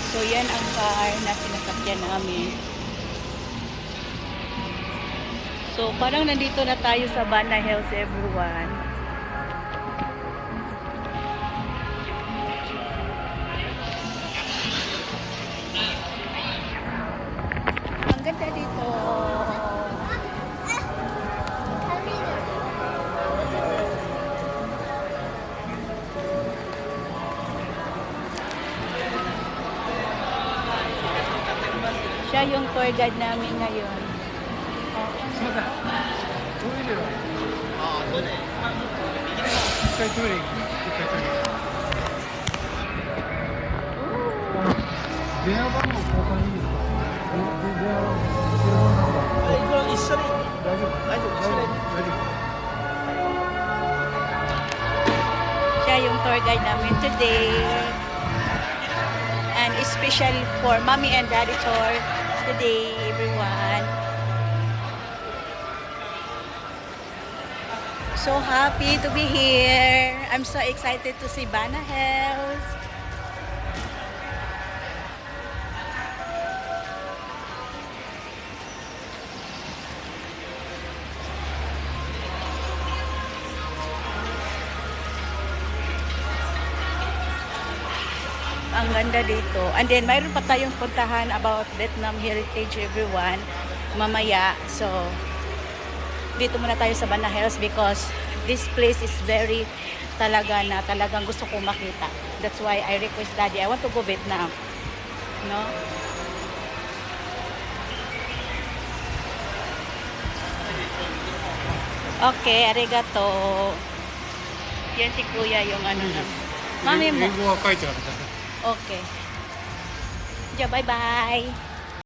So, yan ang car na sinasakyan namin. So, parang nandito na tayo sa Bana Hills, everyone. Ang ganda dito. Siya yung tour guide namin ngayon. Siya yung tour guide namin today. And especially for mommy and daddy tour today, everyone. So happy to be here. I'm so excited to see Bana Hills. Ang ganda dito. And then, mayroon pa tayong puntahan about Vietnam Heritage, everyone, mamaya. So, dito muna tayo sa Bana Hills because this place is very talagang gusto kong makita. That's why I request Daddy, I want to go Vietnam. No? Okay, arigato. Yan si Kuya yung ano na. Mami mo. Okay. Yeah, bye-bye.